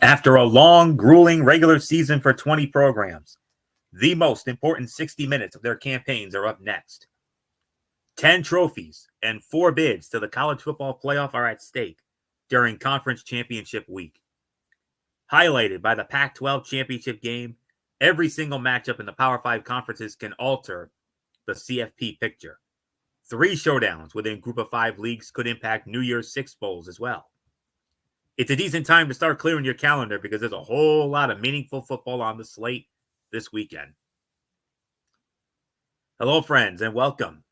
After a long, grueling regular season for 20 programs, the most important 60 minutes of their campaigns are up next. 10 trophies and 4 bids to the college football playoff are at stake during Conference Championship Week. Highlighted by the Pac-12 championship game, every single matchup in the Power 5 conferences can alter the CFP picture. 3 showdowns within Group of 5 leagues could impact New Year's Six bowls as well. It's a decent time to start clearing your calendar because there's a whole lot of meaningful football on the slate this weekend. Hello, friends, and welcome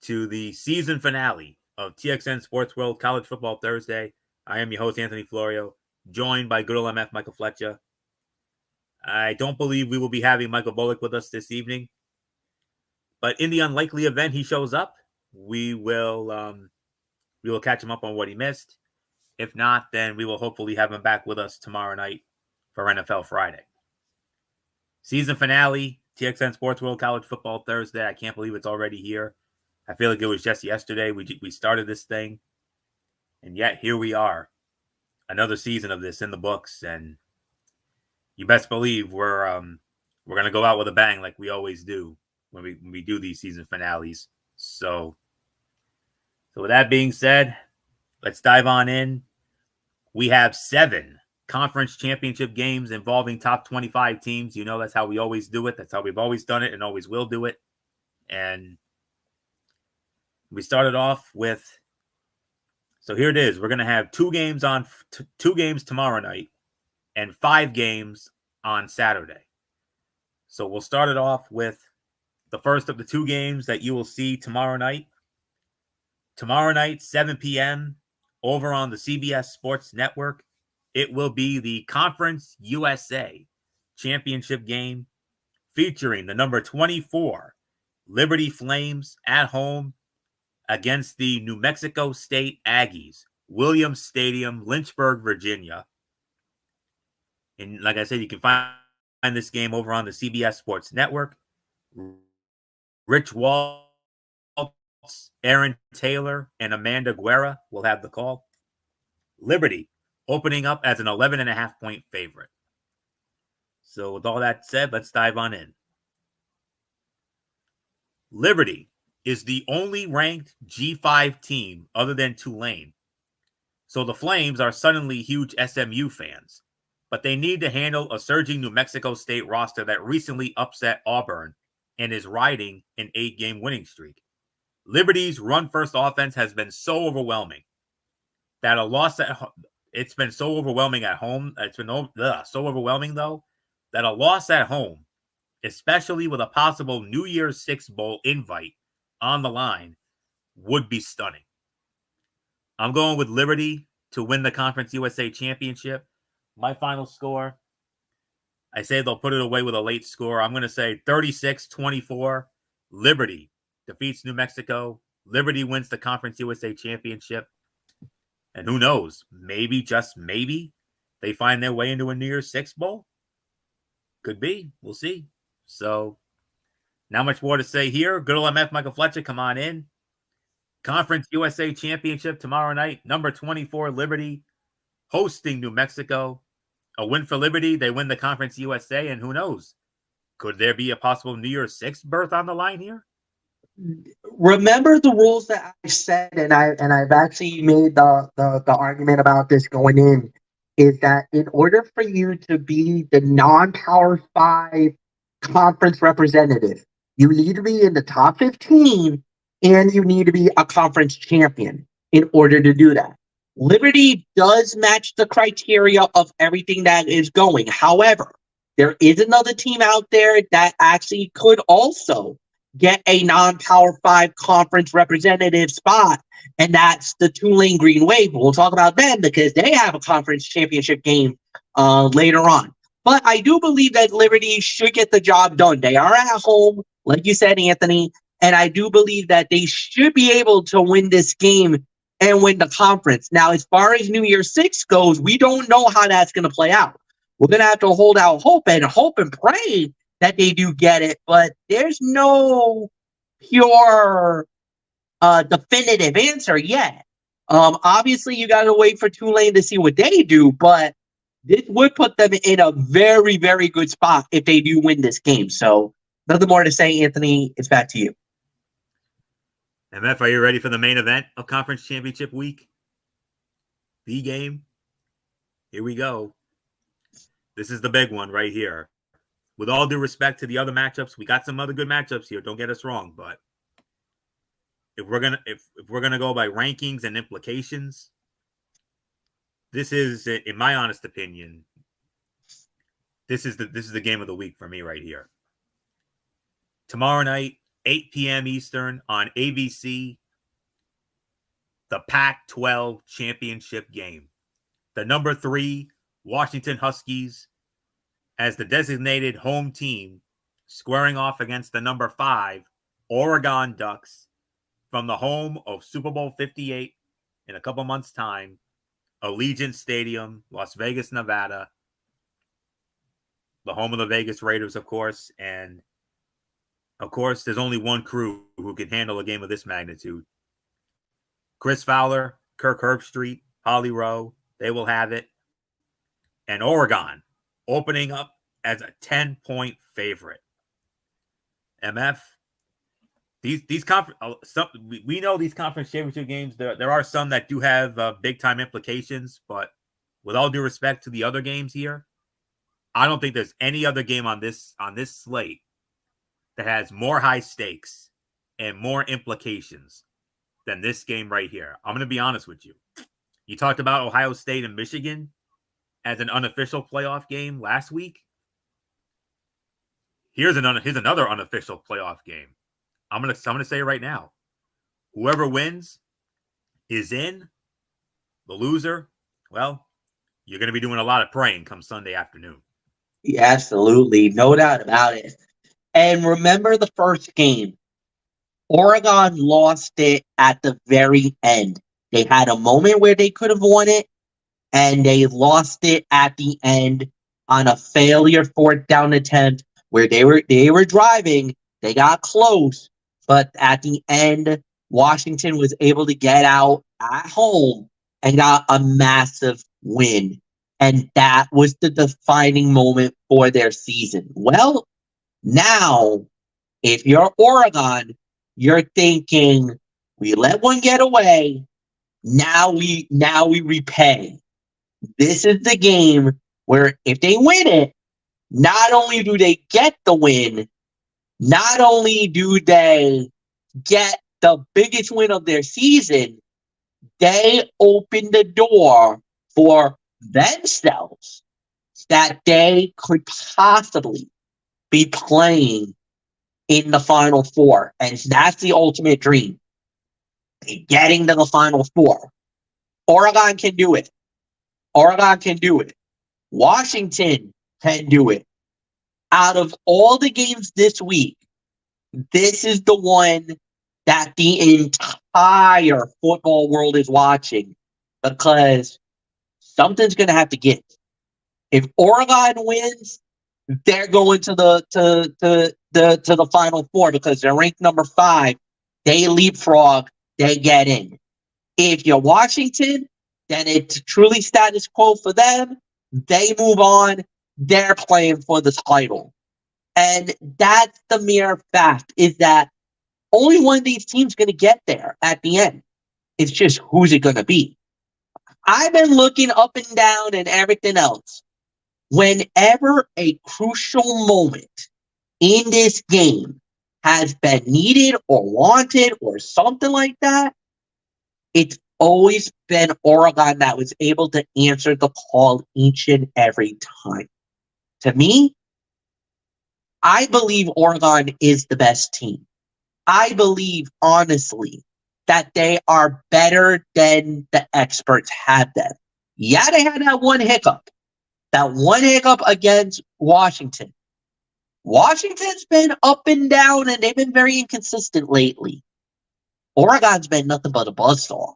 to the season finale of TXN Sports World College Football Thursday. I am your host, Anthony Florio, joined by good old MF Michael Fletcher. I don't believe we will be having Michael Bullock with us this evening, but in the unlikely event he shows up, we will catch him up on what he missed. If not, then we will hopefully have him back with us tomorrow night for NFL Friday. Season finale, TXN Sports World College Football Thursday. I can't believe it's already here. I feel like it was just yesterday we started this thing, and yet here we are, another season of this in the books. And you best believe we're gonna go out with a bang like we always do when we do these season finales. So with that being said, let's dive on in. We have 7 conference championship games involving top 25 teams. You know, that's how we always do it. That's how we've always done it and always will do it. And we started off with, so here it is. We're going to have 2 games tomorrow night and 5 games on Saturday. So we'll start it off with the first of the 2 games that you will see tomorrow night. Tomorrow night, 7 p.m., over on the CBS Sports Network, it will be the Conference USA Championship game featuring the number 24 Liberty Flames at home against the New Mexico State Aggies, Williams Stadium, Lynchburg, Virginia. And like I said, you can find this game over on the CBS Sports Network. Rich Waltz, Aaron Taylor, and Amanda Guerra will have the call. Liberty opening up as an 11.5-point favorite. So with all that said, let's dive on in. Liberty is the only ranked G5 team other than Tulane. So the Flames are suddenly huge SMU fans, but they need to handle a surging New Mexico State roster that recently upset Auburn and is riding an 8-game winning streak. Liberty's run-first offense has been so overwhelming that it's been so overwhelming at home. It's been so overwhelming, though, that a loss at home, especially with a possible New Year's Six Bowl invite on the line, would be stunning. I'm going with Liberty to win the Conference USA Championship. My final score, I say they'll put it away with a late score. I'm going to say 36-24. Liberty defeats New Mexico. Liberty wins the Conference USA Championship. And who knows? Maybe, just maybe, they find their way into a New Year's Six Bowl. Could be. We'll see. So, not much more to say here. Good old MF Michael Fletcher, come on in. Conference USA Championship tomorrow night. Number 24, Liberty, hosting New Mexico. A win for Liberty. They win the Conference USA. And who knows? Could there be a possible New Year's Six berth on the line here? Remember the rules that I said, and I've actually made the argument about this going in, is that in order for you to be the non-Power 5 conference representative, you need to be in the top 15 and you need to be a conference champion in order to do that. Liberty does match the criteria of everything that is going. However, there is another team out there that actually could also get a non-Power 5 conference representative spot, and that's the Tulane Green Wave. We'll talk about them because they have a conference championship game later on. But I do believe that Liberty should get the job done. They are at home, like you said, Anthony, and I do believe that they should be able to win this game and win the conference. Now, as far as New Year's Six goes, we don't know how that's going to play out. We're going to have to hold out hope and pray that they do get it, but there's no pure definitive answer yet. Obviously, you got to wait for Tulane to see what they do, but this would put them in a very, very good spot if they do win this game. So nothing more to say, Anthony. It's back to you. MF, are you ready for the main event of Conference Championship Week? The game. Here we go. This is the big one right here. With all due respect to the other matchups, we got some other good matchups here. Don't get us wrong, but if we're gonna go by rankings and implications, this is, in my honest opinion, this is the game of the week for me right here. Tomorrow night, 8 p.m. Eastern on ABC, the Pac-12 championship game. The number 3 Washington Huskies as the designated home team squaring off against the number 5 Oregon Ducks from the home of Super Bowl 58 in a couple months' time, Allegiant Stadium, Las Vegas, Nevada, the home of the Vegas Raiders, of course. And, of course, there's only one crew who can handle a game of this magnitude. Chris Fowler, Kirk Herbstreit, Holly Rowe, they will have it. And Oregon opening up as a 10-point favorite. MF, these conference, we know these conference championship games. There are some that do have big time implications, but with all due respect to the other games here, I don't think there's any other game on this slate that has more high stakes and more implications than this game right here. I'm going to be honest with you. You talked about Ohio State and Michigan as an unofficial playoff game last week. Here's another unofficial playoff game. I'm gonna say it right now. Whoever wins is in. The loser, well, you're gonna be doing a lot of praying come Sunday afternoon. Yeah, absolutely, no doubt about it. And remember the first game, Oregon lost it at the very end. They had a moment where they could have won it, and they lost it at the end on a failure 4th down attempt where they were driving. They got close, but at the end, Washington was able to get out at home and got a massive win. And that was the defining moment for their season. Well, now, if you're Oregon, you're thinking, we let one get away. Now we repay. This is the game where if they win it, not only do they get the win, not only do they get the biggest win of their season, they open the door for themselves that they could possibly be playing in the Final Four. And that's the ultimate dream. Getting to the Final Four. Oregon can do it. Oregon can do it. Washington can do it. Out of all the games this week, this is the one that the entire football world is watching because something's going to have to give. If Oregon wins, they're going to the Final Four because they're ranked number 5. They leapfrog. They get in. If you're Washington, then it's truly status quo for them. They move on. They're playing for the title. And that's the mere fact, is that only one of these teams is going to get there at the end. It's just who's it going to be. I've been looking up and down and everything else. Whenever a crucial moment in this game has been needed or wanted or something like that, it's always been Oregon that was able to answer the call each and every time. To me, I believe Oregon is the best team. I believe, honestly, that they are better than the experts have them. Yeah, they had that one hiccup. That one hiccup against Washington. Washington's been up and down, and they've been very inconsistent lately. Oregon's been nothing but a buzzsaw.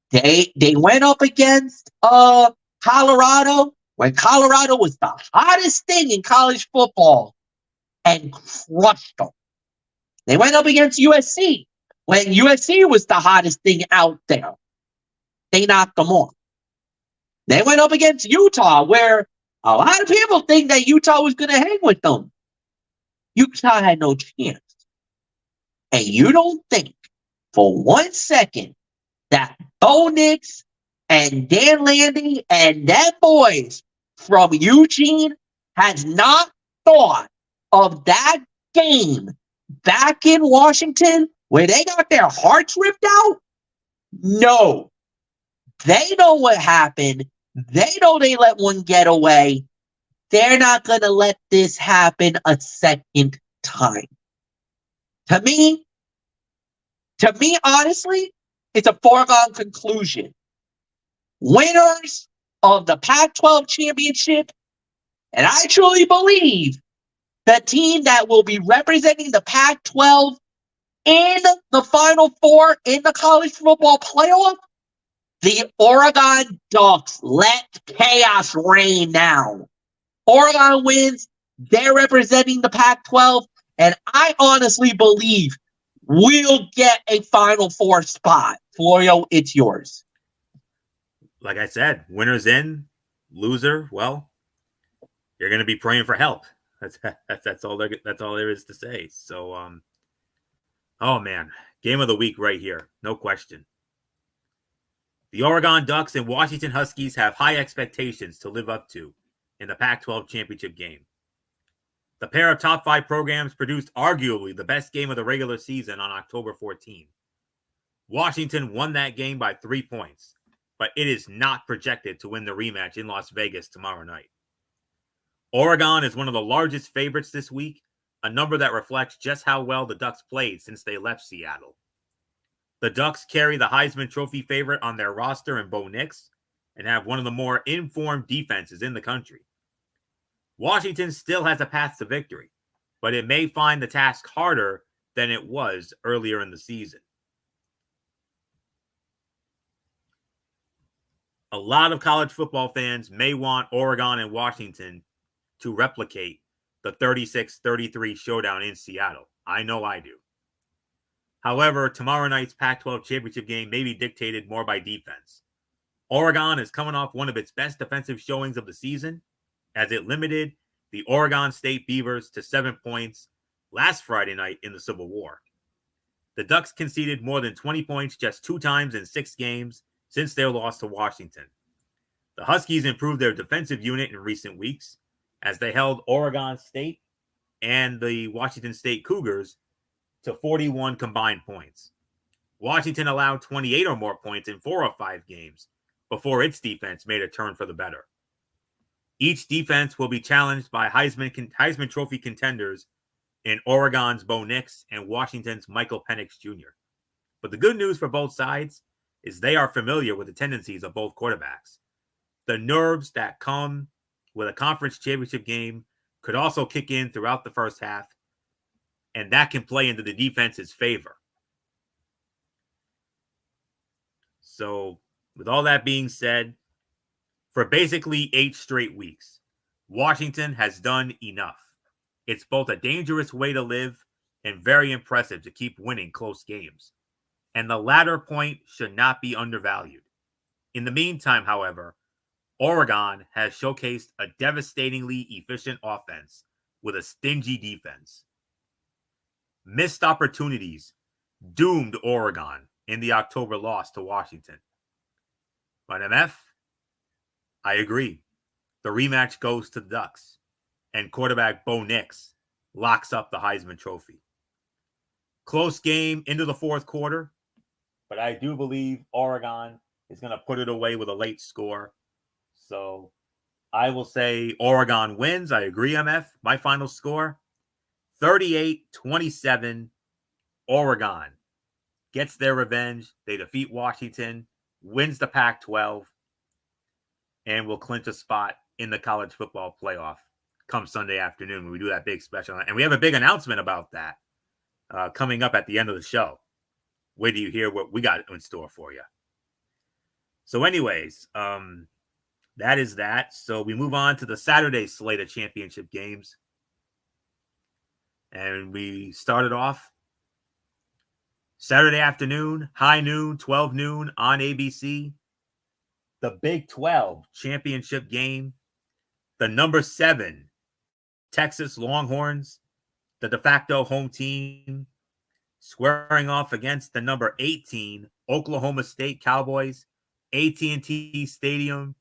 They went up against Colorado when Colorado was the hottest thing in college football and crushed them. They went up against USC when USC was the hottest thing out there. They knocked them off. They went up against Utah, where a lot of people think that Utah was going to hang with them. Utah had no chance. And you don't think for 1 second that Bo Nix and Dan Landy and them boys from Eugene has not thought of that game back in Washington where they got their hearts ripped out? No. They know what happened. They know they let one get away. They're not going to let this happen a second time. To me, honestly, it's a foregone conclusion. Winners of the Pac-12 championship, and I truly believe the team that will be representing the Pac-12 in the Final Four in the college football playoff, the Oregon Ducks. Let chaos reign now. Oregon wins. They're representing the Pac-12, and I honestly believe we'll get a Final Four spot. Florio, it's yours. Like I said, winner's in, loser, well, you're going to be praying for help. That's all there is to say. So, oh man, game of the week right here, no question. The Oregon Ducks and Washington Huskies have high expectations to live up to in the Pac-12 championship game. The pair of top 5 programs produced arguably the best game of the regular season on October 14. Washington won that game by 3 points, but it is not projected to win the rematch in Las Vegas tomorrow night. Oregon is one of the largest favorites this week, a number that reflects just how well the Ducks played since they left Seattle. The Ducks carry the Heisman Trophy favorite on their roster in Bo Nix and have one of the more informed defenses in the country. Washington still has a path to victory, but it may find the task harder than it was earlier in the season. A lot of college football fans may want Oregon and Washington to replicate the 36-33 showdown in Seattle. I know I do. However, tomorrow night's Pac-12 championship game may be dictated more by defense. Oregon is coming off one of its best defensive showings of the season, as it limited the Oregon State Beavers to 7 points last Friday night in the Civil War. The Ducks conceded more than 20 points just 2 times in 6 games since their loss to Washington. The Huskies improved their defensive unit in recent weeks as they held Oregon State and the Washington State Cougars to 41 combined points. Washington allowed 28 or more points in 4 of 5 games before its defense made a turn for the better. Each defense will be challenged by Heisman Trophy contenders in Oregon's Bo Nix and Washington's Michael Penix Jr. But the good news for both sides is they are familiar with the tendencies of both quarterbacks. The nerves that come with a conference championship game could also kick in throughout the first half, and that can play into the defense's favor. So, with all that being said, for basically 8 straight weeks, Washington has done enough. It's both a dangerous way to live and very impressive to keep winning close games. And the latter point should not be undervalued. In the meantime, however, Oregon has showcased a devastatingly efficient offense with a stingy defense. Missed opportunities doomed Oregon in the October loss to Washington. But MF, I agree. The rematch goes to the Ducks, and quarterback Bo Nix locks up the Heisman Trophy. Close game into the fourth quarter, but I do believe Oregon is going to put it away with a late score. So I will say Oregon wins. I agree, MF. My final score, 38-27. Oregon gets their revenge. They defeat Washington, wins the Pac-12, and will clinch a spot in the college football playoff come Sunday afternoon when we do that big special. And we have a big announcement about that coming up at the end of the show. Wait till you hear what we got in store for you. So anyways, that is that. So we move on to the Saturday slate of championship games. And we started off Saturday afternoon, high noon, 12 noon on ABC. the Big 12 championship game, the number 7 Texas Longhorns, the de facto home team, squaring off against the number 18 Oklahoma State Cowboys, AT&T Stadium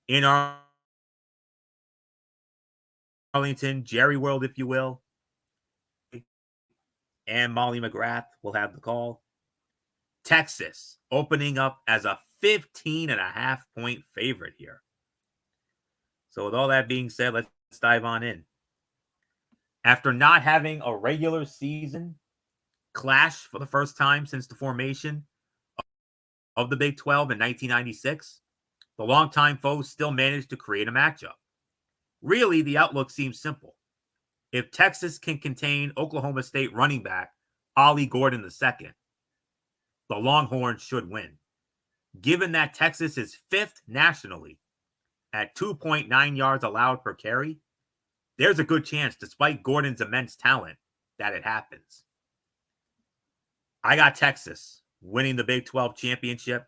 in Arlington, Jerry World, if you will. And Molly McGrath will have the call. Texas opening up as a 15.5-point favorite here. So with all that being said, let's dive on in. After not having a regular season clash for the first time since the formation of the Big 12 in 1996, the longtime foes still managed to create a matchup. Really, the outlook seems simple. If Texas can contain Oklahoma State running back Ollie Gordon II, the Longhorns should win. Given that Texas is 5th nationally at 2.9 yards allowed per carry, there's a good chance, despite Gordon's immense talent, that it happens. I got Texas winning the Big 12 championship.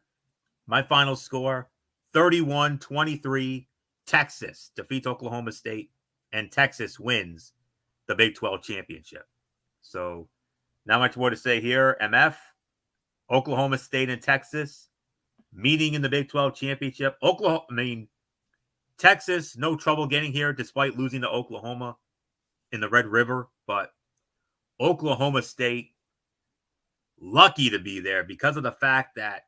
My final score, 31-23. Texas defeats Oklahoma State, and Texas wins the Big 12 championship. So, not much more to say here. MF, Oklahoma State and Texas meeting in the Big 12 championship. Texas, no trouble getting here despite losing to Oklahoma in the Red River, but Oklahoma State, lucky to be there because of the fact that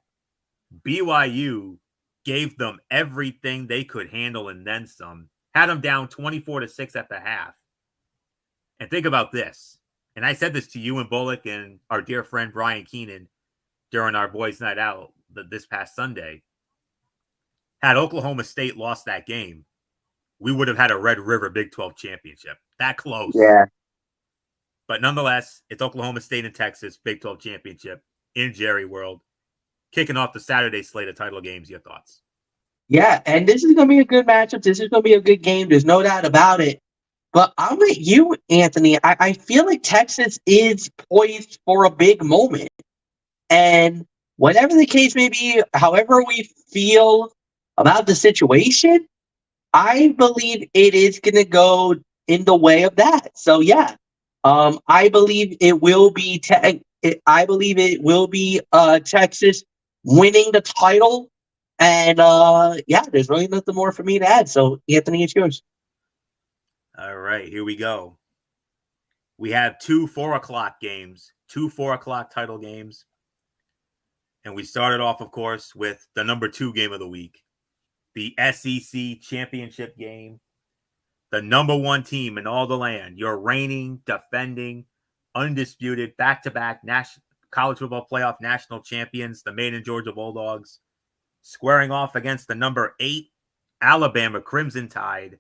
BYU gave them everything they could handle and then some. Had them down 24-6 at the half. And think about this. And I said this to you and Bullock and our dear friend Brian Keenan during our boys' night out this past Sunday. Had Oklahoma State lost that game, we would have had a Red River Big 12 championship. That close. Yeah. But nonetheless, it's Oklahoma State and Texas Big 12 championship in Jerry World. Kicking off the Saturday slate of title games. Your thoughts? Yeah, and this is going to be a good matchup. This is going to be a good game. There's no doubt about it. But I'm with you, Anthony. I feel like Texas is poised for a big moment. And whatever the case may be, however we feel about the situation, I believe it is going to go in the way of that. So, yeah, I believe it will be Texas winning the title. And, there's really nothing more for me to add. So, Anthony, it's yours. All right, here we go. We have 2 4:00 games, 2 4:00 title games. And we started off, of course, with the number 2 game of the week, the SEC championship game. The number 1 team in all the land, your reigning, defending, undisputed, back-to-back college football playoff national champions, the Maine and Georgia Bulldogs, squaring off against the number 8 Alabama Crimson Tide.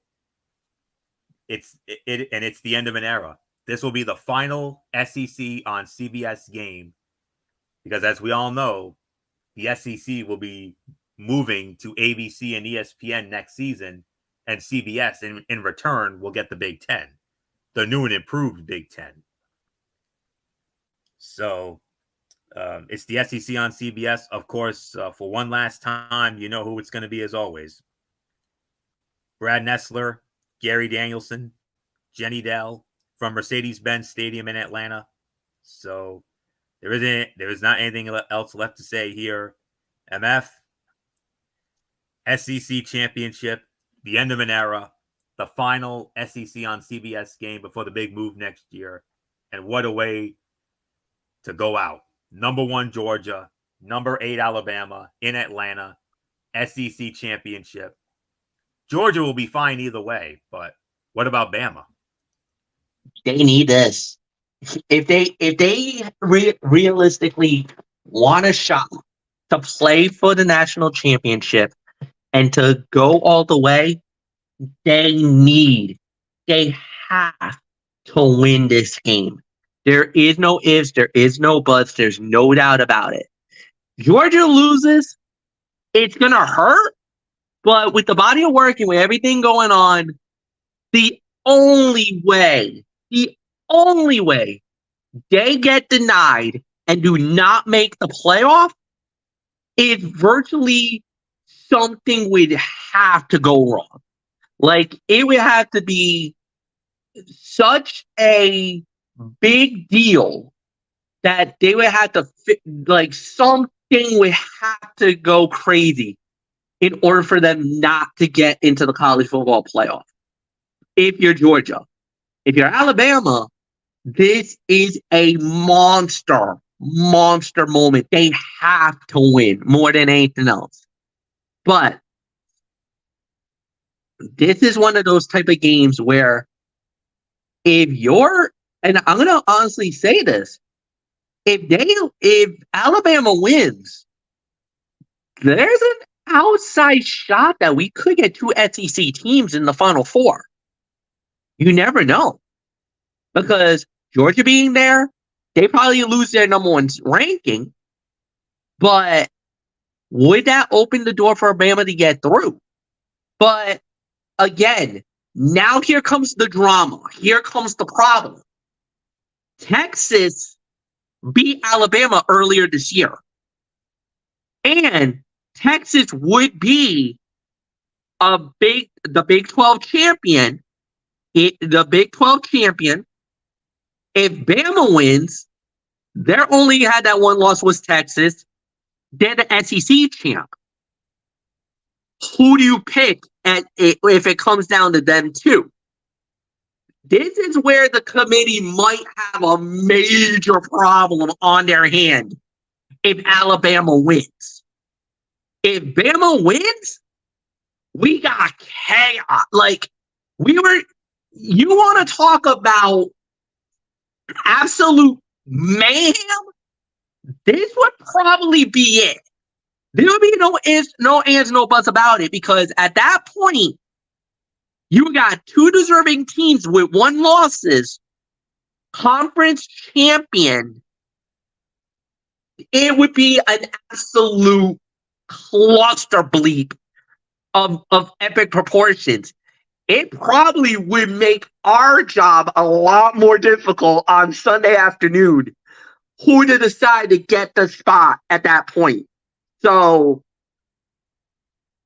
It's the end of an era. This will be the final SEC on CBS game because, as we all know, the SEC will be moving to ABC and ESPN next season, and CBS in return will get the Big Ten, the new and improved Big Ten. So it's the SEC on CBS. Of course, for one last time, you know who it's going to be as always. Brad Nessler, Gary Danielson, Jenny Dell from Mercedes-Benz Stadium in Atlanta. So there is not anything else left to say here. MF, SEC championship, the end of an era, the final SEC on CBS game before the big move next year. And what a way to go out. Number 1 Georgia, number 8 Alabama in Atlanta, SEC championship. Georgia will be fine either way, but what about Bama? They need this. If they realistically want a shot to play for the national championship and to go all the way, they have to win this game. There is no ifs, there is no buts, there's no doubt about it. Georgia loses, it's going to hurt, but with the body of work and with everything going on, the only way they get denied and do not make the playoff is virtually something would have to go wrong. Like, it would have to be such a big deal that they would have to like, something would have to go crazy in order for them not to get into the college football playoff. If you're Georgia, if you're Alabama, this is a monster moment. They have to win more than anything else. But this is one of those type of games where and I'm gonna honestly say this, if Alabama wins, there's an outside shot that we could get two SEC teams in the Final Four. You never know, because Georgia being there, they probably lose their number one ranking. But would that open the door for Alabama to get through? But again, now here comes the drama. Here comes the problem. Texas beat Alabama earlier this year. And Texas would be the Big 12 champion. The Big 12 champion. If Bama wins, their only had that one loss was Texas. They're the SEC champ. Who do you pick if it comes down to them two? This is where the committee might have a major problem on their hand if Alabama wins. If Bama wins, we got chaos. Like, you want to talk about absolute mayhem? This would probably be it. There would be no ands, no buts about it, because at that point, you got two deserving teams with one losses, conference champion. It would be an absolute cluster bleep of epic proportions. It probably would make our job a lot more difficult on Sunday afternoon, who to decide to get the spot at that point. So,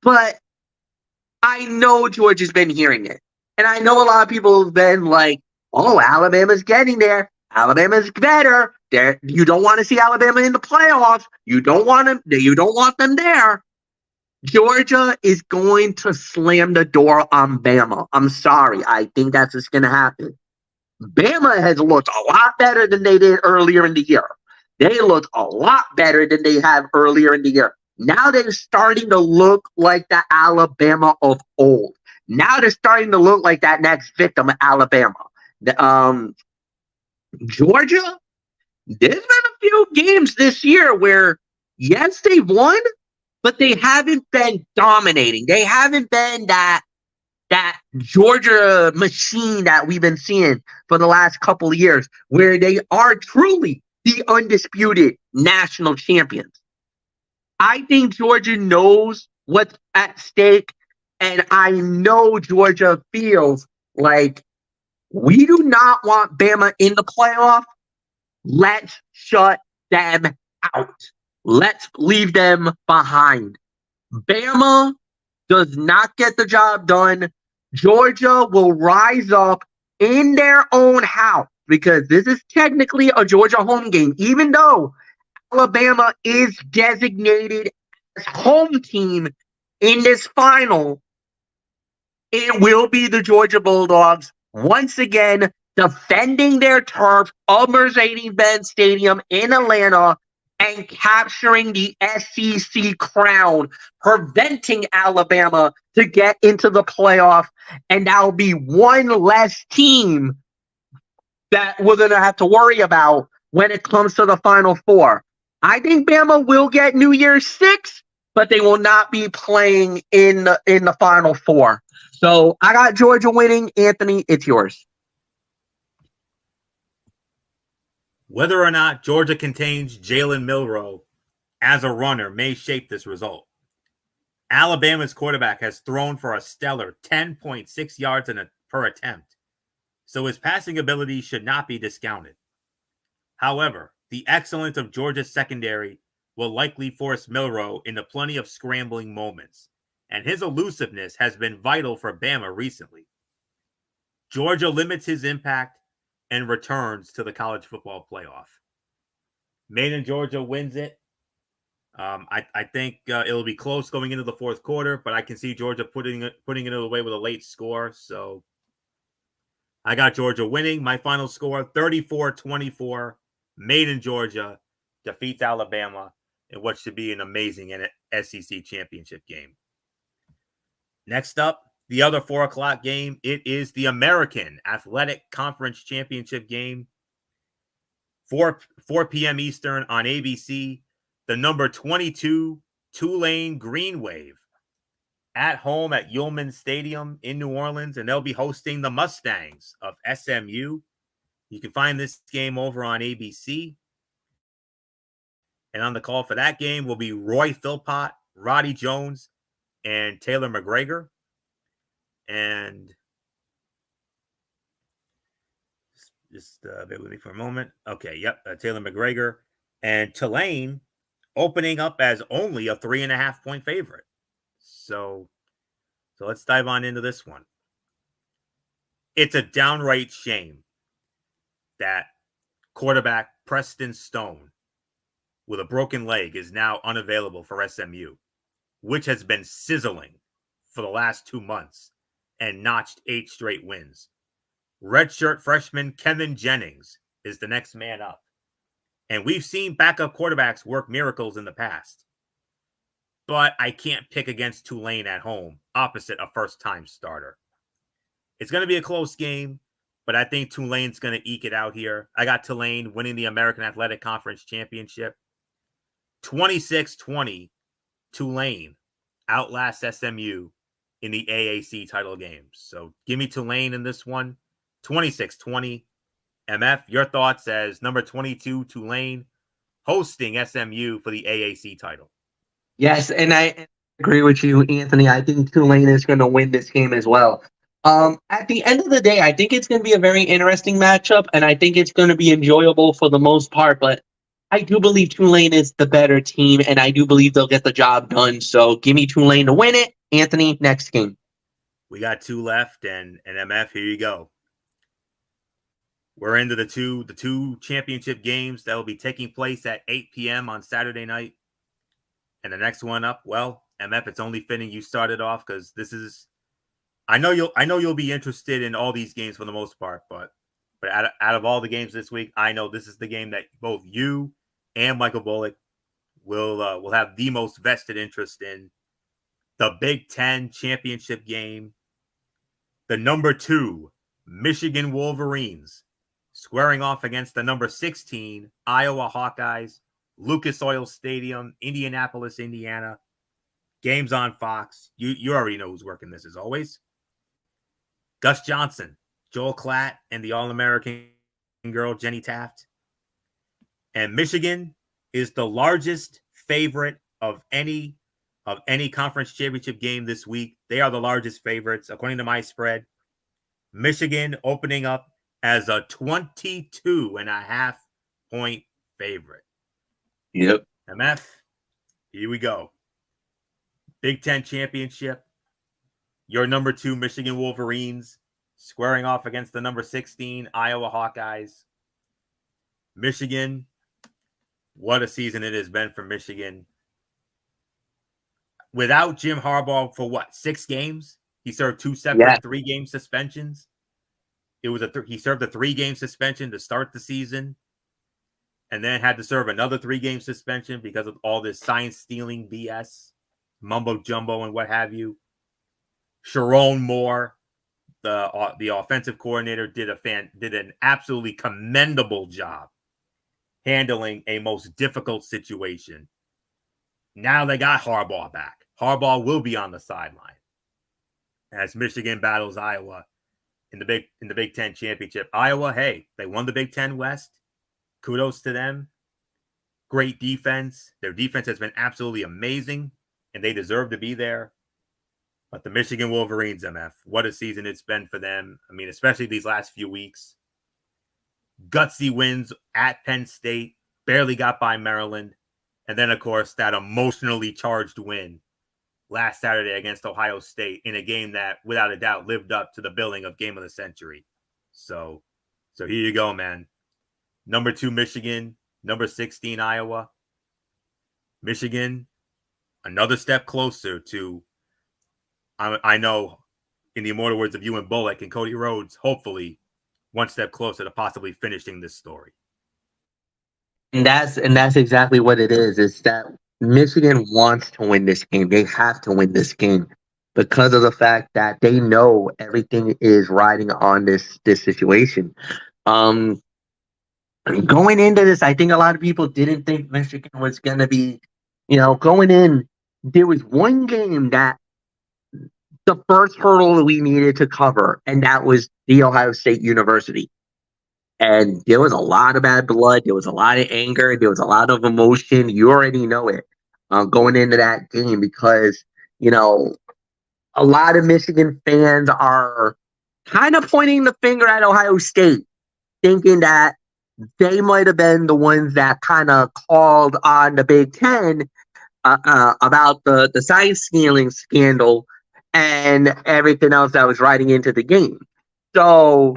but I know Georgia's been hearing it. And I know a lot of people have been like, oh, Alabama's getting there. Alabama's better. You don't want to see Alabama in the playoffs. You don't want them there. Georgia is going to slam the door on Bama. I'm sorry. I think that's what's going to happen. Bama has looked a lot better than they did earlier in the year. They look a lot better than they have earlier in the year. Now they're starting to look like the Alabama of old. Now they're starting to look like that next victim of Alabama. Georgia, there's been a few games this year where, yes, they've won, but they haven't been dominating. They haven't been that Georgia machine that we've been seeing for the last couple of years, where they are truly the undisputed national champions. I think Georgia knows what's at stake, and I know Georgia feels like, we do not want Bama in the playoff. Let's shut them out. Let's leave them behind. Bama does not get the job done. Georgia will rise up in their own house, because this is technically a Georgia home game, even though Alabama is designated as home team in this final. It will be the Georgia Bulldogs once again defending their turf of Mercedes-Benz Stadium in Atlanta and capturing the SEC crown, preventing Alabama to get into the playoff. And that'll be one less team that we're going to have to worry about when it comes to the Final Four. I think Bama will get New Year's 6, but they will not be playing in the Final Four. So I got Georgia winning. Anthony, it's yours. Whether or not Georgia contains Jalen Milroe as a runner may shape this result. Alabama's quarterback has thrown for a stellar 10.6 yards per attempt, so his passing ability should not be discounted. However, the excellence of Georgia's secondary will likely force Milroe into plenty of scrambling moments, and his elusiveness has been vital for Bama recently. Georgia limits his impact and returns to the college football playoff. Made in Georgia wins it. I think it'll be close going into the fourth quarter, but I can see Georgia putting it away with a late score. So I got Georgia winning. My final score, 34-24. Made in Georgia defeats Alabama in what should be an amazing SEC championship game. Next up, the other 4 o'clock game. It is the American Athletic Conference Championship game. 4 p.m. Eastern on ABC. The number 22 Tulane Green Wave at home at Yulman Stadium in New Orleans, and they'll be hosting the Mustangs of SMU. You can find this game over on ABC. And on the call for that game will be Roy Philpott, Roddy Jones, and Taylor McGregor. And just bear with me for a moment. Okay, yep, Taylor McGregor. And Tulane opening up as only a 3.5-point favorite. So let's dive on into this one. It's a downright shame that quarterback Preston Stone with a broken leg is now unavailable for SMU, which has been sizzling for the last 2 months and notched 8 straight wins. Redshirt freshman Kevin Jennings is the next man up. And we've seen backup quarterbacks work miracles in the past. But I can't pick against Tulane at home, opposite a first-time starter. It's going to be a close game, but I think Tulane's going to eke it out here. I got Tulane winning the American Athletic Conference Championship. 26-20, Tulane outlasts SMU in the AAC title games. So give me Tulane in this one. 26-20. MF, your thoughts as number 22 Tulane hosting SMU for the AAC title? Yes, and I agree with you, Anthony. I think Tulane is going to win this game as well. At the end of the day, I think it's going to be a very interesting matchup, and I think it's going to be enjoyable for the most part. But I do believe Tulane is the better team, and I do believe they'll get the job done. So give me Tulane to win it. Anthony, next game. We got 2 left, and MF, here you go. We're into the two championship games that will be taking place at 8 p.m. on Saturday night. And the next one up, well, MF, it's only fitting you started off because this is. I know you'll be interested in all these games for the most part, but out of all the games this week, I know this is the game that both you and Michael Bullock will have the most vested interest in. The Big Ten championship game. The number 2 Michigan Wolverines squaring off against the number 16 Iowa Hawkeyes, Lucas Oil Stadium, Indianapolis, Indiana. Games on Fox. You already know who's working this as always. Gus Johnson, Joel Klatt, and the All-American girl Jenny Taft. And Michigan is the largest favorite of any conference championship game this week. They are the largest favorites, according to my spread. Michigan opening up as a 22.5-point favorite. Yep. MF, here we go. Big Ten championship. Your number 2 Michigan Wolverines squaring off against the number 16 Iowa Hawkeyes. Michigan, what a season it has been for Michigan. Without Jim Harbaugh for 6 games? He served 2 separate 3-game suspensions. He served a 3-game suspension to start the season, and then had to serve another 3-game suspension because of all this science-stealing BS, mumbo-jumbo, and what have you. Sharon Moore, the offensive coordinator, did an absolutely commendable job handling a most difficult situation. Now they got Harbaugh back. Harbaugh will be on the sideline as Michigan battles Iowa in the Big Ten championship. Iowa, hey, they won the Big Ten West. Kudos to them. Great defense. Their defense has been absolutely amazing, and they deserve to be there. But the Michigan Wolverines, MF, what a season it's been for them. I mean, especially these last few weeks. Gutsy wins at Penn State. Barely got by Maryland. And then, of course, that emotionally charged win last Saturday against Ohio State in a game that, without a doubt, lived up to the billing of Game of the Century. So here you go, man. Number 2, Michigan. Number 16, Iowa. Michigan, another step closer to, I know, in the immortal words of Ewan Bullock and Cody Rhodes, hopefully one step closer to possibly finishing this story. And that's exactly what it is. Is that Michigan wants to win this game. They have to win this game because of the fact that they know everything is riding on this situation. Um, Going into this, I think a lot of people didn't think Michigan was going to be, going in. There was one game that the first hurdle we needed to cover, and that was the Ohio State University. And there was a lot of bad blood. There was a lot of anger. There was a lot of emotion. You already know it going into that game because, a lot of Michigan fans are kind of pointing the finger at Ohio State, thinking that they might have been the ones that kind of called on the Big Ten about the science stealing scandal and everything else that was riding into the game. So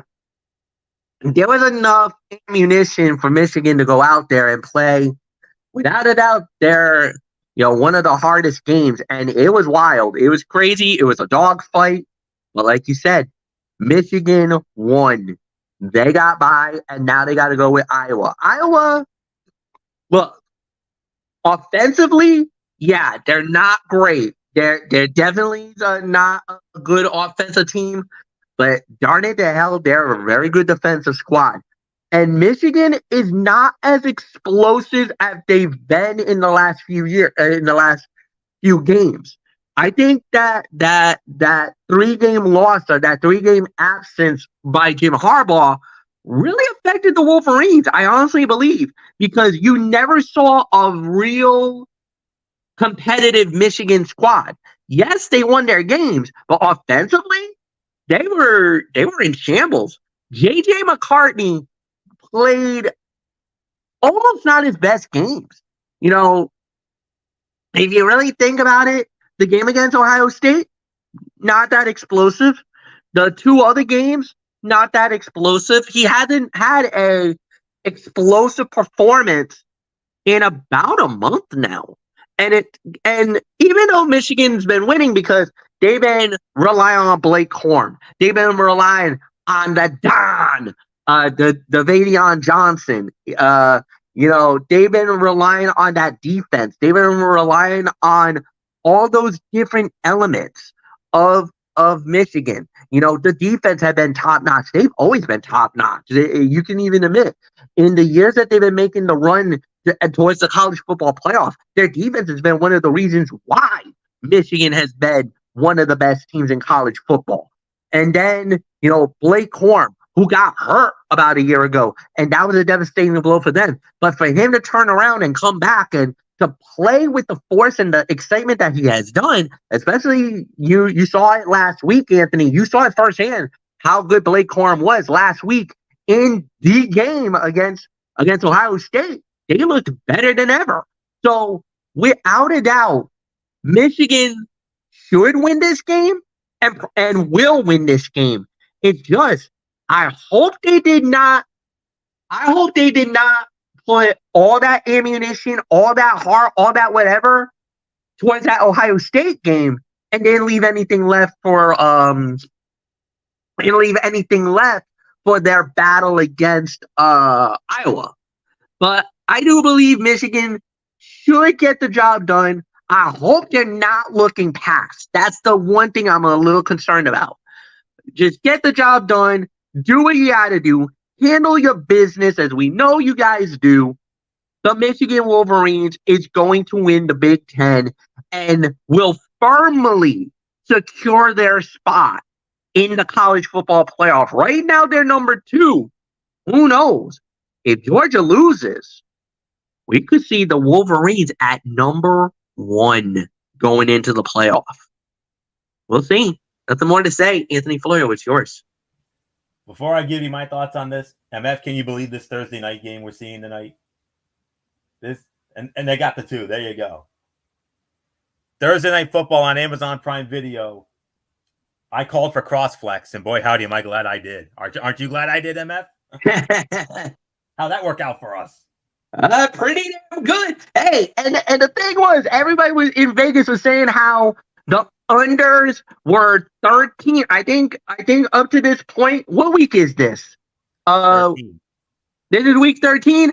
there was enough ammunition for Michigan to go out there and play. Without a doubt, they're one of the hardest games, and it was wild. It was crazy. It was a dogfight, but like you said, Michigan won. They got by, and now they got to go with Iowa. Iowa, well, offensively, yeah, they're not great. They're definitely not a good offensive team, but darn it to hell, they're a very good defensive squad. And Michigan is not as explosive as they've been in the last few years, in the last few games. I think that 3-game loss or that 3-game absence by Jim Harbaugh really affected the Wolverines. I honestly believe because you never saw a real competitive Michigan squad. Yes, they won their games, but offensively, they were in shambles. JJ McCartney played almost not his best games. If you really think about it, the game against Ohio State, not that explosive. The 2 other games, not that explosive. He hasn't had a explosive performance in about a month now. And even though Michigan's been winning because they've been relying on Blake Corum, they've been relying on the Don, the Vadeon Johnson. They've been relying on that defense. They've been relying on all those different elements of Michigan. The defense have been top notch. They've always been top notch. You can even admit in the years that they've been making the run towards the college football playoff, their defense has been one of the reasons why Michigan has been one of the best teams in college football. And then, Blake Corum, who got hurt about a year ago, and that was a devastating blow for them. But for him to turn around and come back and to play with the force and the excitement that he has done, especially you saw it last week, Anthony. You saw it firsthand how good Blake Corum was last week in the game against Ohio State. They looked better than ever. So without a doubt, Michigan should win this game and will win this game. It's just I hope they did not put all that ammunition, all that heart, all that whatever towards that Ohio State game and didn't leave anything left for their battle against Iowa. But I do believe Michigan should get the job done. I hope they're not looking past. That's the one thing I'm a little concerned about. Just get the job done. Do what you got to do. Handle your business as we know you guys do. The Michigan Wolverines is going to win the Big Ten and will firmly secure their spot in the college football playoff. Right now, they're number 2. Who knows? If Georgia loses, we could see the Wolverines at number 1 going into the playoff. We'll see. Nothing more to say. Anthony Florio, it's yours. Before I give you my thoughts on this, MF, can you believe this Thursday night game we're seeing tonight? And they got the 2. There you go. Thursday Night Football on Amazon Prime Video. I called for Crossflex, and boy, howdy, am I glad I did. Aren't you glad I did, MF? How'd that work out for us? Pretty damn good. Hey, and the thing was, everybody was in Vegas was saying how the unders were 13. I think up to this point, what week is this? 13. This is week 13.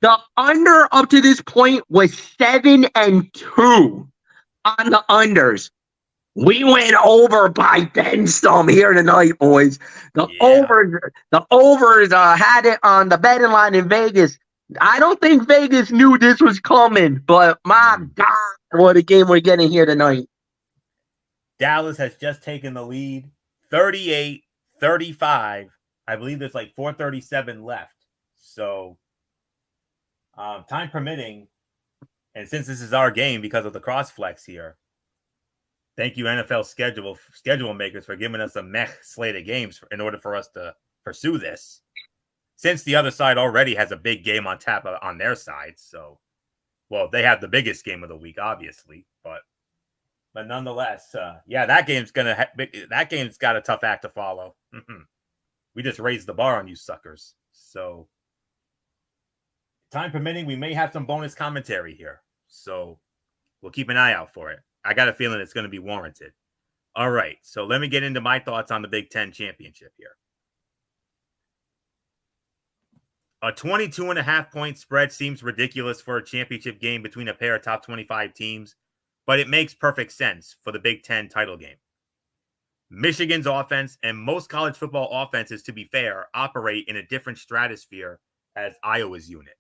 The under up to this point was 7-2 on the unders. We went over by then some here tonight, boys. The overs had it on the betting line in Vegas. I don't think Vegas knew this was coming, but my God, what a game we're getting here tonight. Dallas has just taken the lead, 38-35. I believe there's like 4:37 left. So, time permitting, and since this is our game because of the cross-flex here, thank you, NFL schedule makers, for giving us a meh slate of games in order for us to pursue this. Since the other side already has a big game on tap on their side, so, well, they have the biggest game of the week, obviously, but nonetheless, yeah, that game's got a tough act to follow. We just raised the bar on you suckers. So, time permitting, we may have some bonus commentary here, so we'll keep an eye out for it. I got a feeling it's going to be warranted. All right, so let me get into my thoughts on the Big Ten championship here. A 22.5-point spread seems ridiculous for a championship game between a pair of top 25 teams, but it makes perfect sense for the Big Ten title game. Michigan's offense and most college football offenses, to be fair, operate in a different stratosphere as Iowa's unit.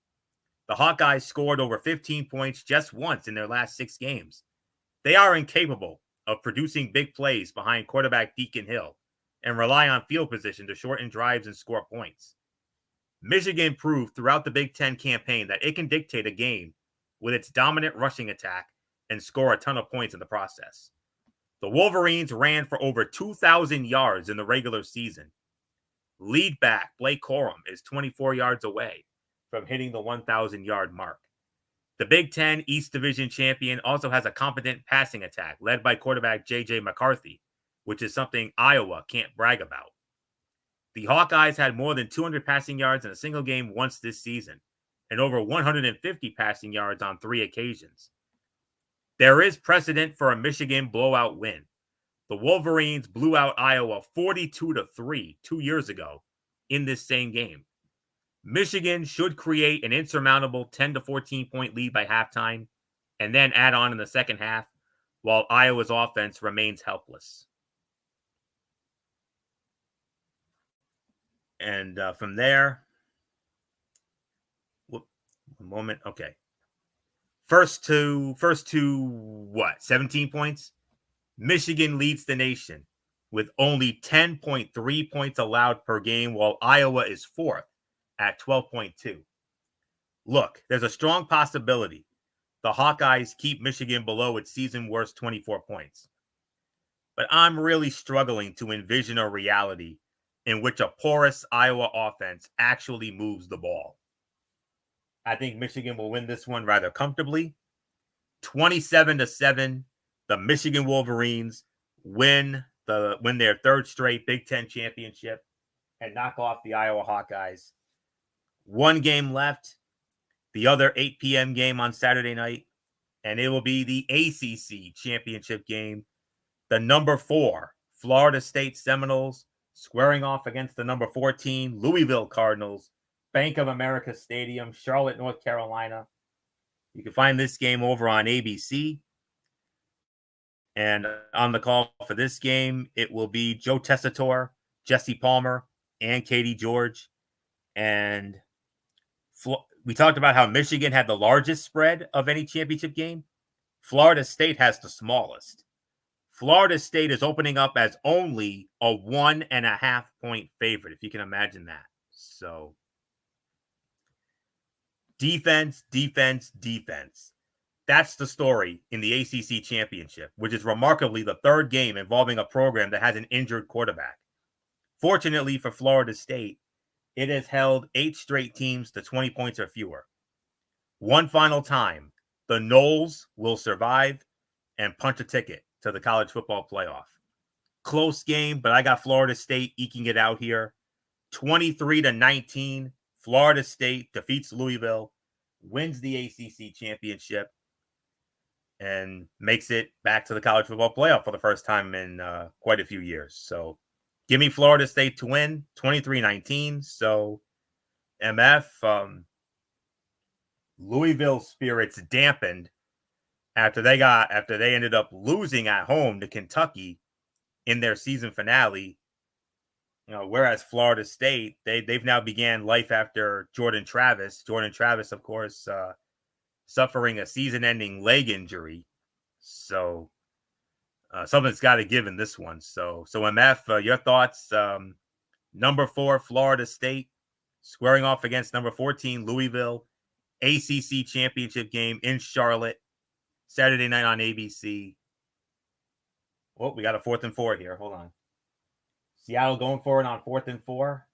The Hawkeyes scored over 15 points just once in their last 6 games. They are incapable of producing big plays behind quarterback Deacon Hill and rely on field position to shorten drives and score points. Michigan proved throughout the Big Ten campaign that it can dictate a game with its dominant rushing attack and score a ton of points in the process. The Wolverines ran for over 2,000 yards in the regular season. Lead back Blake Corum is 24 yards away from hitting the 1,000-yard mark. The Big Ten East Division champion also has a competent passing attack led by quarterback J.J. McCarthy, which is something Iowa can't brag about. The Hawkeyes had more than 200 passing yards in a single game once this season, and over 150 passing yards on 3 occasions. There is precedent for a Michigan blowout win. The Wolverines blew out Iowa 42-3 2 years ago in this same game. Michigan should create an insurmountable 10 to 14 point lead by halftime and then add on in the second half, while Iowa's offense remains helpless. And from there, one moment. Okay. First to what? 17 points? Michigan leads the nation with only 10.3 points allowed per game, while Iowa is 4th at 12.2. Look, there's a strong possibility the Hawkeyes keep Michigan below its season worst 24 points. But I'm really struggling to envision a reality in which a porous Iowa offense actually moves the ball. I think Michigan will win this one rather comfortably. 27-7, the Michigan Wolverines win their 3rd straight Big Ten championship and knock off the Iowa Hawkeyes. 1 game left, the other 8 p.m. game on Saturday night, and it will be the ACC championship game. The number 4 Florida State Seminoles squaring off against the number 14 Louisville Cardinals, Bank of America Stadium, Charlotte, North Carolina. You can find this game over on ABC. And on the call for this game, it will be Joe Tessitore, Jesse Palmer, and Katie George. And we talked about how Michigan had the largest spread of any championship game. Florida State has the smallest. Florida State is opening up as only a 1.5 point favorite, if you can imagine that. So, defense. That's the story in the ACC championship, which is remarkably the 3rd game involving a program that has an injured quarterback. Fortunately for Florida State, it has held 8 straight teams to 20 points or fewer. one final time, the Noles will survive and punch a ticket to the college football playoff. Close game, but I got Florida State eking it out here. 23-19, Florida State defeats Louisville, wins the ACC championship, and makes it back to the college football playoff for the first time in quite a few years. So give me Florida State to win 23-19. So MF, Louisville spirits dampened after they ended up losing at home to Kentucky in their season finale. Whereas Florida State, they've now began life after Jordan Travis. Jordan Travis, of course, suffering a season-ending leg injury. So something's got to give in this one. So MF, your thoughts? Number 4, Florida State, squaring off against number 14, Louisville, ACC championship game in Charlotte, Saturday night on ABC. Oh, we got a 4th and 4 here. Hold on. Seattle going for it on 4th and 4.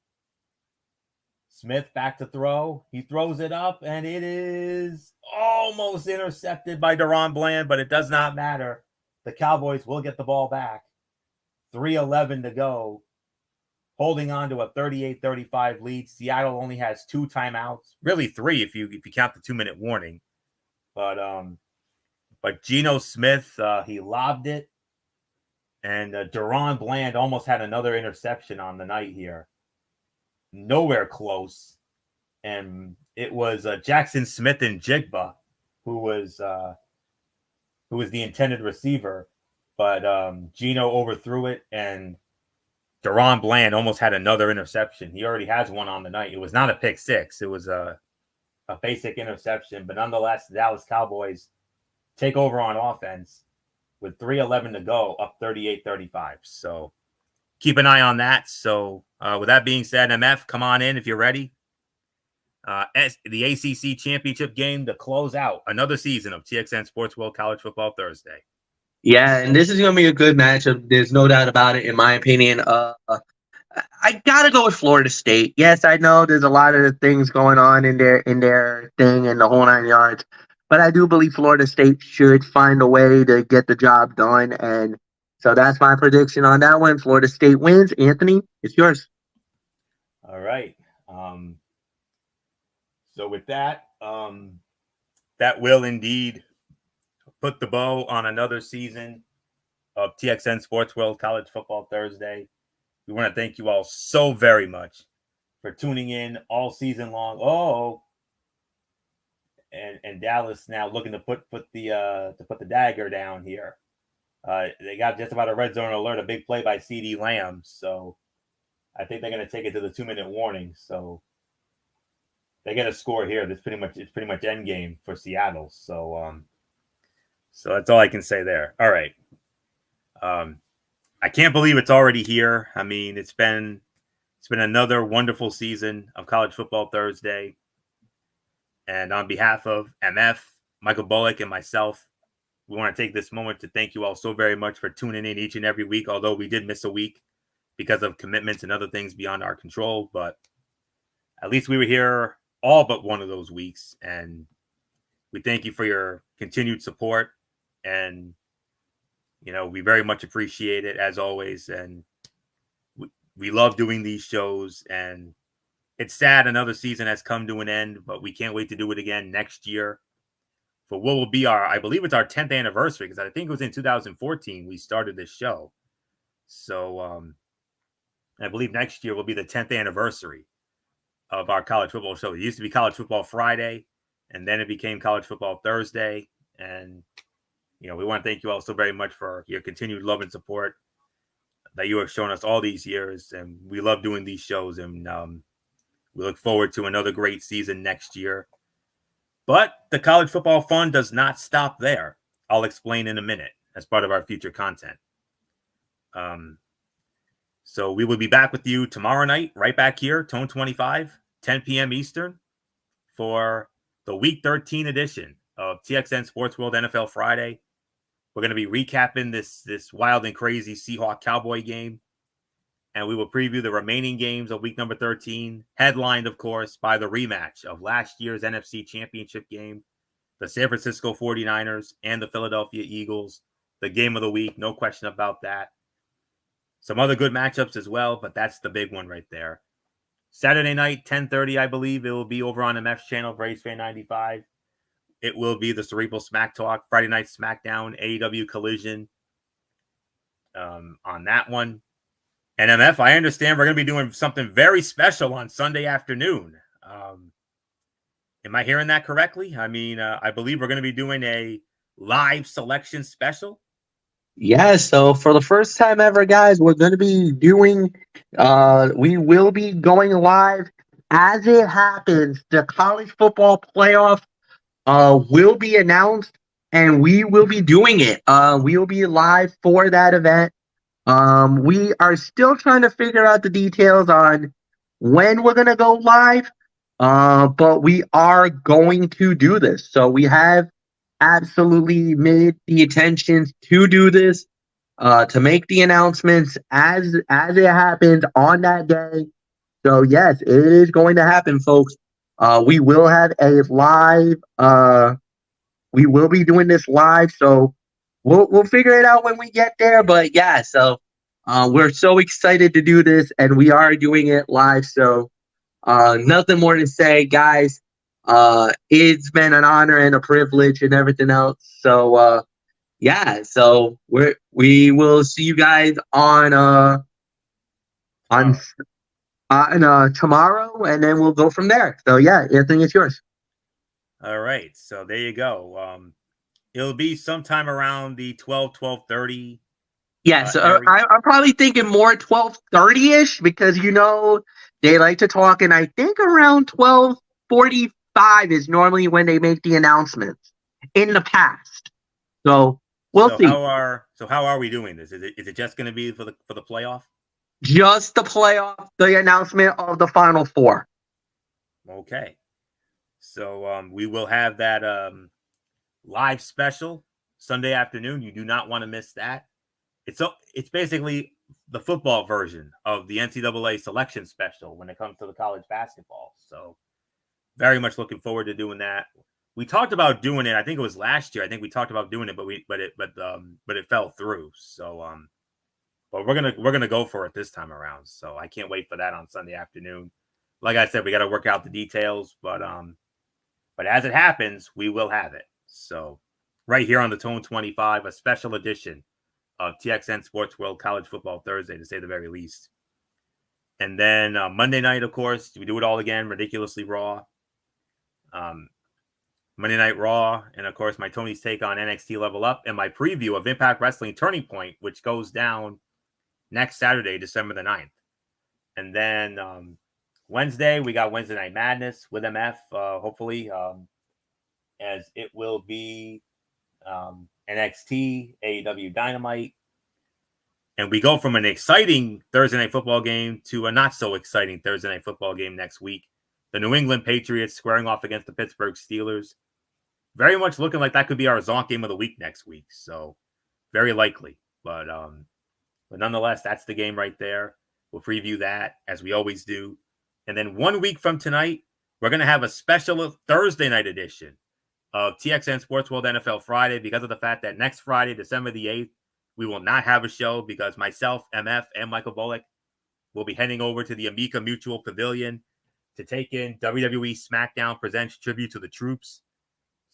Smith back to throw. He throws it up, and it is almost intercepted by DaRon Bland, but it does not matter. The Cowboys will get the ball back. 3:11 to go. Holding on to a 38-35 lead. Seattle only has 2 timeouts. Really 3 if you count the 2-minute warning. But Geno Smith, he lobbed it. And DaRon Bland almost had another interception on the night here. Nowhere close. And it was Jackson Smith and Jigba who was the intended receiver. But Geno overthrew it, and DaRon Bland almost had another interception. He already has one on the night. It was not a pick six. It was a basic interception. But nonetheless, the Dallas Cowboys take over on offense with 3:11 to go, up 38-35. So keep an eye on that. So with that being said, MF, come on in if you're ready. The ACC championship game to close out another season of TXN Sports World College Football Thursday. Yeah, and this is going to be a good matchup. There's no doubt about it, in my opinion. I gotta go with Florida State. Yes, I know there's a lot of things going on in their thing and the whole 9 yards, but I do believe Florida State should find a way to get the job done, and so that's my prediction on that one. Florida State wins. Anthony, it's yours. All right. So with that, that will indeed put the bow on another season of TXN Sports World College Football Thursday. We want to thank you all so very much for tuning in all season long. Oh, and Dallas now looking to put the dagger down here. They got just about a red zone alert, a big play by CeeDee Lamb. So I think they're going to take it to the 2-minute warning. So they get a score here. It's pretty much end game for Seattle. So so that's all I can say there. All right. I can't believe it's already here. I mean, it's been another wonderful season of College Football Thursday. And on behalf of MF, Michael Bullock, and myself, we want to take this moment to thank you all so very much for tuning in each and every week, although we did miss a week because of commitments and other things beyond our control. But at least we were here all but one of those weeks. And we thank you for your continued support. And we very much appreciate it, as always. And we love doing these shows. And it's sad another season has come to an end, but we can't wait to do it again next year for what will be I believe it's our 10th anniversary, because I think it was in 2014 we started this show. So I believe next year will be the 10th anniversary of our college football show. It used to be College Football Friday, and then it became College Football Thursday. And we want to thank you all so very much for your continued love and support that you have shown us all these years. And we love doing these shows, and we look forward to another great season next year. But the college football fun does not stop there. I'll explain in a minute as part of our future content. So we will be back with you tomorrow night, right back here, Tone 25, 10 p.m. Eastern, for the Week 13 edition of TXN Sports World NFL Friday. We're going to be recapping this wild and crazy Seahawk Cowboy game. and we will preview the remaining games of week number 13, headlined, of course, by the rematch of last year's NFC Championship game, the San Francisco 49ers and the Philadelphia Eagles, the game of the week, no question about that. Some other good matchups as well, but that's the big one right there. Saturday night, 10:30, I believe it will be over on MF's channel, Braves Fan 95. It will be the Cerebral Smack Talk, Friday Night SmackDown, AEW Collision on that one. And MF, I understand we're going to be doing something very special on Sunday afternoon. Am I hearing that correctly? I mean, I believe we're going to be doing a live selection special. Yeah, so for the first time ever, guys, we're going to be doing, we will be going live as it happens. The college football playoff will be announced, and we will be doing it. We will be live for that event. We are still trying to figure out the details on when we're going to go live, but we are going to do this. So we have absolutely made the intentions to do this, to make the announcements as it happens on that day. So yes, it is going to happen, folks. We will have a live. We will be doing this live, so we'll figure it out when we get there. But yeah, so we're so excited to do this, and we are doing it live. So nothing more to say, guys. It's been an honor and a privilege and everything else. So yeah, so we will see you guys on tomorrow, and then we'll go from there. So yeah, Anthony, it's yours. All right, so there you go. It'll be sometime around the 12:30. Yeah, so area. I'm probably thinking more 12:30 ish, because they like to talk, and I think around 12:45 is normally when they make the announcements in the past. So we'll see. How are we doing this? Is it just going to be for the playoff? Just the playoff, the announcement of the Final Four. Okay, so we will have that live special Sunday afternoon. You do not want to miss that. It's basically the football version of the NCAA selection special when it comes to the college basketball. So very much looking forward to doing that. We talked about doing it. I think it was last year. I think we talked about doing it, but it fell through. So but we're gonna go for it this time around. So I can't wait for that on Sunday afternoon. Like I said, we got to work out the details, but as it happens, we will have it. So right here on the Tone 25, a special edition of TXN Sports World College Football Thursday, to say the very least. And then Monday night, of course, we do it all again, Ridiculously Raw. Monday Night Raw, and of course, my Tony's take on NXT Level Up, and my preview of Impact Wrestling Turning Point, which goes down next Saturday, December the 9th. And then Wednesday, we got Wednesday Night Madness with MF, hopefully, as it will be NXT, AEW Dynamite. And we go from an exciting Thursday night football game to a not so exciting Thursday night football game next week. The New England Patriots squaring off against the Pittsburgh Steelers. Very much looking like that could be our Zonk game of the week next week. So very likely. But nonetheless, that's the game right there. We'll preview that as we always do. And then 1 week from tonight, we're going to have a special Thursday night edition of TXN Sports World NFL Friday, because of the fact that next Friday, December the 8th, we will not have a show because myself, MF, and Michael Bullock will be heading over to the Amica Mutual Pavilion to take in WWE SmackDown Presents Tribute to the Troops.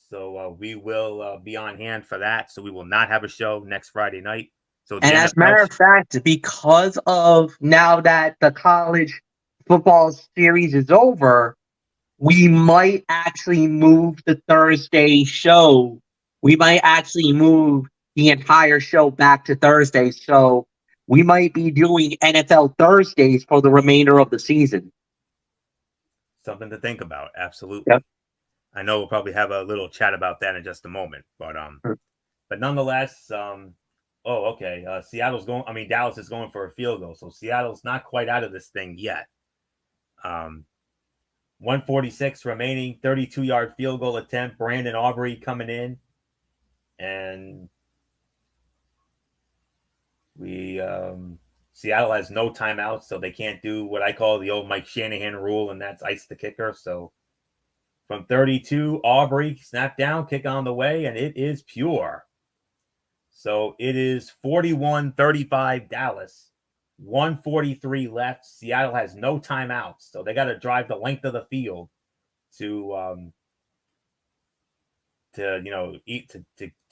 So we will be on hand for that. So we will not have a show next Friday night. So And as a matter of fact, because of now that the college football series is over, we might actually move the Thursday show. We might actually move the entire show back to Thursday. So we might be doing NFL Thursdays for the remainder of the season. Something to think about. Absolutely. Yep. I know we'll probably have a little chat about that in just a moment, but nonetheless, okay. Dallas is going for a field goal, so Seattle's not quite out of this thing yet. 146 remaining, 32-yard field goal attempt. Brandon Aubrey coming in, and we Seattle has no timeouts, so they can't do what I call the old Mike Shanahan rule, and that's ice the kicker. So from 32, Aubrey, snap down, kick on the way, and it is pure. So it is 41-35 Dallas. 143 left. Seattle has no timeouts, so they got to drive the length of the field to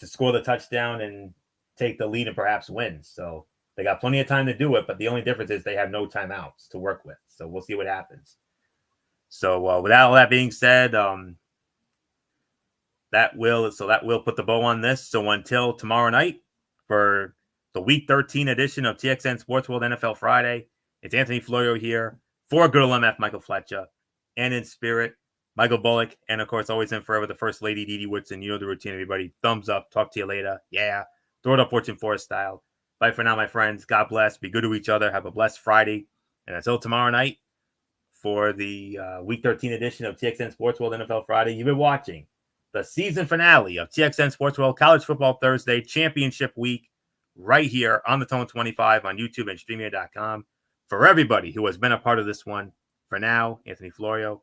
score the touchdown and take the lead and perhaps win. So they got plenty of time to do it, but the only difference is they have no timeouts to work with. So we'll see what happens. So with all that being said, that will put the bow on this. So until tomorrow night for the Week 13 edition of TXN Sports World NFL Friday, it's Anthony Florio here for Good MF Michael Fletcher, and in spirit, Michael Bullock, and of course, always and forever, the First Lady, Dee Dee Woodson. You know the routine, everybody. Thumbs up. Talk to you later. Yeah. Throw it up Fortune Forest style. Bye for now, my friends. God bless. Be good to each other. Have a blessed Friday. And until tomorrow night for the Week 13 edition of TXN Sports World NFL Friday, you've been watching the season finale of TXN Sports World College Football Thursday Championship Week right here on the Tone 25 on YouTube and StreamYard.com. For everybody who has been a part of this one, for now, Anthony Florio,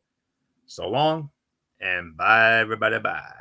so long, and bye, everybody, bye.